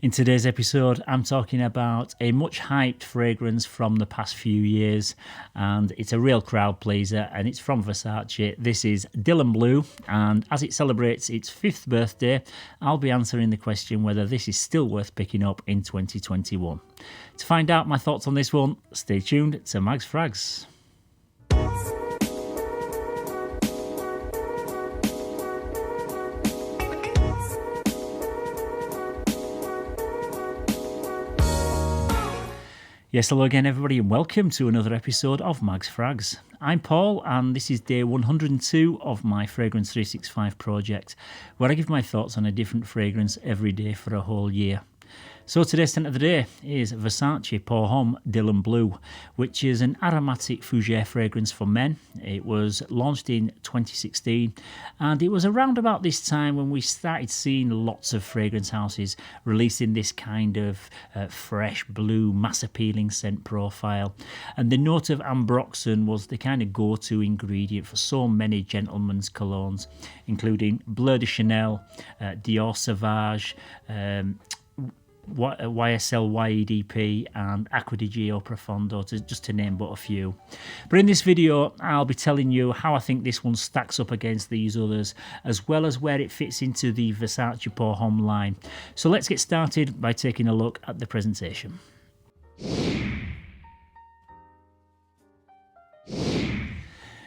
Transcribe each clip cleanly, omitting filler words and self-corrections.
In today's episode, I'm talking about a much hyped fragrance from the past few years, and it's a real crowd pleaser, and it's from Versace. This is Dylan Blue, and as it celebrates its 5th birthday, I'll be answering the question whether this is still worth picking up in 2021. To find out my thoughts on this one, stay tuned to Mags Frags. Yes, hello again everybody and welcome to another episode of Mags Frags. I'm Paul and this is day 102 of my Fragrance 365 project, where I give my thoughts on a different fragrance every day for a whole year. So today's scent of the day is Versace Homme Dylan Blue, which is an aromatic fougere fragrance for men. It was launched in 2016 and it was around about this time when we started seeing lots of fragrance houses releasing this kind of fresh blue mass appealing scent profile, and the note of Ambroxan was the kind of go-to ingredient for so many gentlemen's colognes, including Bleu de Chanel, Dior Sauvage, YSL YEDP and Acqua di Gio Profondo, just to name but a few. But in this video I'll be telling you how I think this one stacks up against these others, as well as where it fits into the Versace Pour Homme line. So let's get started by taking a look at the presentation.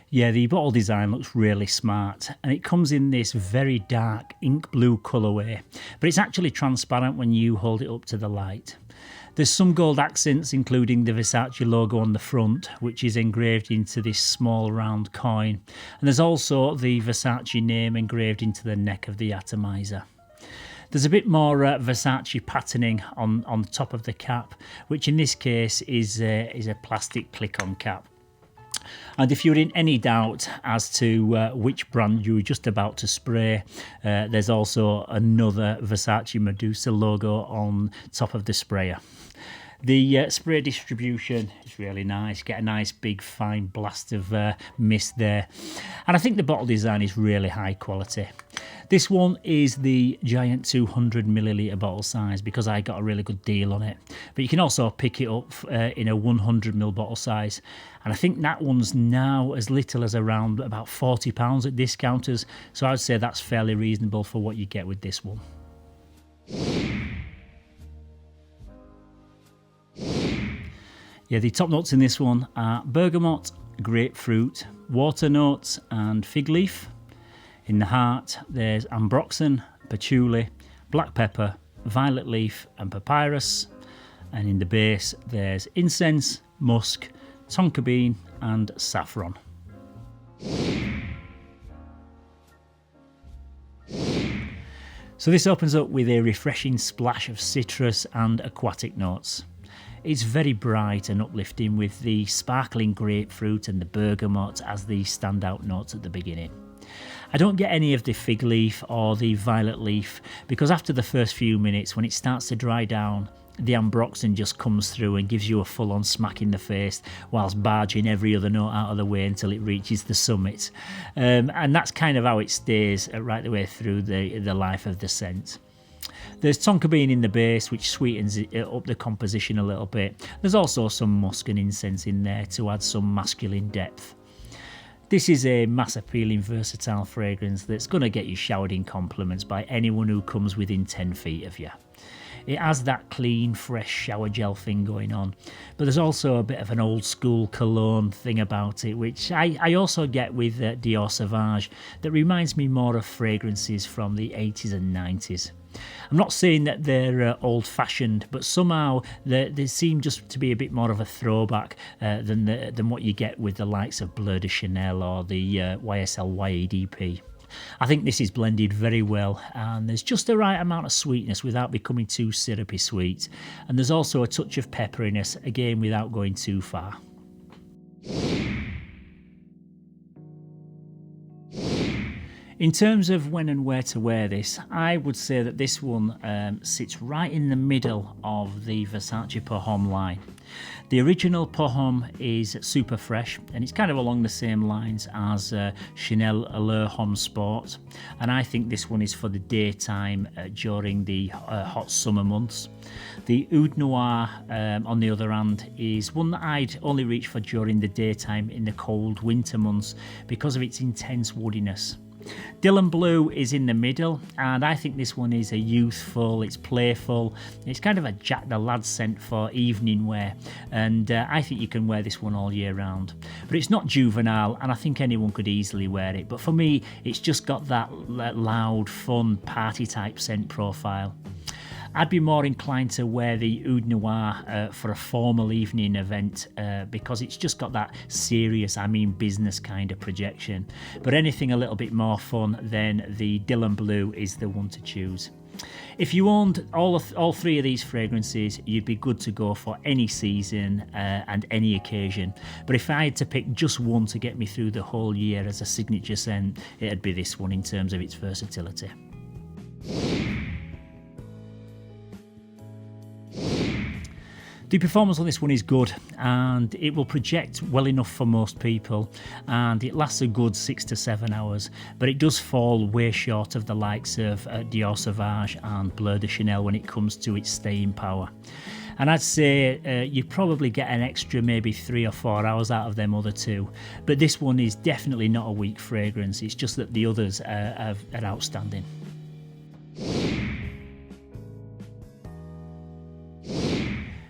Yeah, the bottle design looks really smart, and it comes in this very dark ink blue colourway, but it's actually transparent when you hold it up to the light. There's some gold accents, including the Versace logo on the front, which is engraved into this small round coin, and there's also the Versace name engraved into the neck of the atomizer. There's a bit more Versace patterning on the top of the cap, which in this case is a plastic click-on cap. And if you're in any doubt as to which brand you were just about to spray, there's also another Versace Medusa logo on top of the sprayer. The spray distribution is really nice. Get a nice big fine blast of mist there. And I think the bottle design is really high quality. This one is the giant 200ml bottle size because I got a really good deal on it. But you can also pick it up in a 100ml bottle size. And I think that one's now as little as around about £40 at discounters. So I'd say that's fairly reasonable for what you get with this one. Yeah, the top notes in this one are bergamot, grapefruit, water notes and fig leaf. In the heart there's Ambroxan, Patchouli, black pepper, violet leaf and papyrus. And in the base there's incense, musk, tonka bean and saffron. So this opens up with a refreshing splash of citrus and aquatic notes. It's very bright and uplifting, with the sparkling grapefruit and the bergamot as the standout notes at the beginning. I don't get any of the fig leaf or the violet leaf because after the first few minutes, when it starts to dry down, the Ambroxan just comes through and gives you a full-on smack in the face whilst barging every other note out of the way until it reaches the summit. And that's kind of how it stays right the way through the life of the scent. There's tonka bean in the base, which sweetens up the composition a little bit. There's also some musk and incense in there to add some masculine depth. This is a mass-appealing, versatile fragrance that's going to get you showered in compliments by anyone who comes within 10 feet of you. It has that clean, fresh shower gel thing going on, but there's also a bit of an old-school cologne thing about it, which I also get with Dior Sauvage, that reminds me more of fragrances from the 80s and 90s. I'm not saying that they're old-fashioned, but somehow they seem just to be a bit more of a throwback than what you get with the likes of Bleu de Chanel or the YSL YEDP. I think this is blended very well, and there's just the right amount of sweetness without becoming too syrupy sweet, and there's also a touch of pepperiness, again without going too far. In terms of when and where to wear this, I would say that this one sits right in the middle of the Versace Homme line. The original Homme is super fresh, and it's kind of along the same lines as Chanel Allure Homme Sport, and I think this one is for the daytime during the hot summer months. The Oud Noir, on the other hand, is one that I'd only reach for during the daytime in the cold winter months because of its intense woodiness. Dylan Blue is in the middle, and I think this one is a youthful, it's playful, it's kind of a Jack the Lad scent for evening wear, and I think you can wear this one all year round. But it's not juvenile, and I think anyone could easily wear it, but for me it's just got that loud, fun, party type scent profile. I'd be more inclined to wear the Oud Noir for a formal evening event because it's just got that serious, business kind of projection. But anything a little bit more fun, then the Dylan Blue is the one to choose. If you owned all three of these fragrances, you'd be good to go for any season and any occasion. But if I had to pick just one to get me through the whole year as a signature scent, it'd be this one in terms of its versatility. The performance on this one is good, and it will project well enough for most people, and it lasts a good 6 to 7 hours, but it does fall way short of the likes of Dior Sauvage and Bleu de Chanel when it comes to its staying power. And I'd say you'd probably get an extra maybe 3 or 4 hours out of them other two, but this one is definitely not a weak fragrance, it's just that the others are outstanding.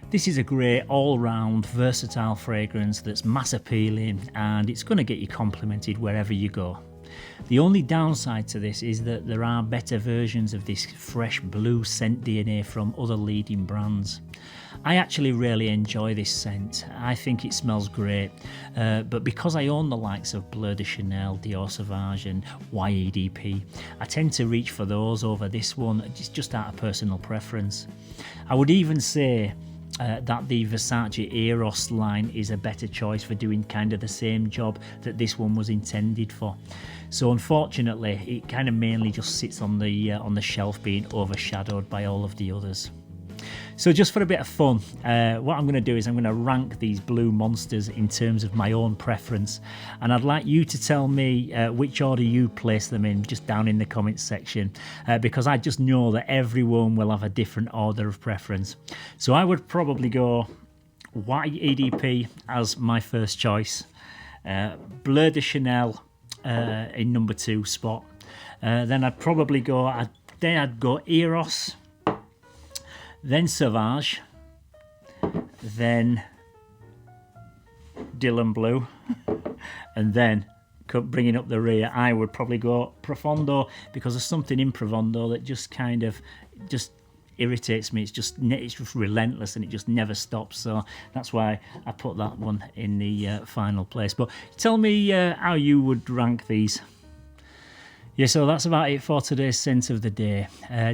This is a great all-round versatile fragrance that's mass appealing, and it's going to get you complimented wherever you go. The only downside to this is that there are better versions of this fresh blue scent DNA from other leading brands. I actually really enjoy this scent. I think it smells great, but because I own the likes of Bleu de Chanel, Dior Sauvage and YEDP, I tend to reach for those over this one, just out of personal preference. I would even say that the Versace Eros line is a better choice for doing kind of the same job that this one was intended for. So unfortunately, it kind of mainly just sits on the shelf, being overshadowed by all of the others. So just for a bit of fun, what I'm going to do is I'm going to rank these blue monsters in terms of my own preference, and I'd like you to tell me which order you place them in just down in the comments section, because I just know that everyone will have a different order of preference. So I would probably go YEDP as my first choice, Bleu de Chanel in number 2 spot, then I'd probably go Eros, then Sauvage, then Dylan Blue, and then bringing up the rear, I would probably go Profondo, because there's something in Profondo that just kind of irritates me. It's just relentless and it just never stops. So that's why I put that one in the final place. But tell me how you would rank these. Yeah, so that's about it for today's scent of the day.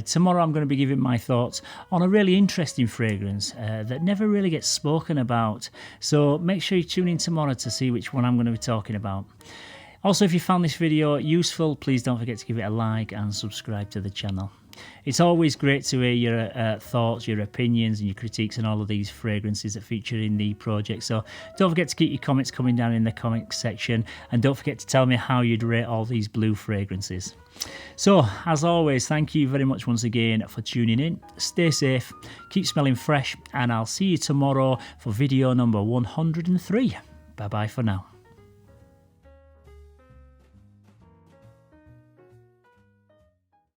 Tomorrow I'm going to be giving my thoughts on a really interesting fragrance that never really gets spoken about. So make sure you tune in tomorrow to see which one I'm going to be talking about. Also, if you found this video useful, please don't forget to give it a like and subscribe to the channel. It's always great to hear your thoughts, your opinions and your critiques on all of these fragrances that feature in the project. So don't forget to keep your comments coming down in the comments section, and don't forget to tell me how you'd rate all these blue fragrances. So as always, thank you very much once again for tuning in. Stay safe, keep smelling fresh, and I'll see you tomorrow for video number 103. Bye bye for now.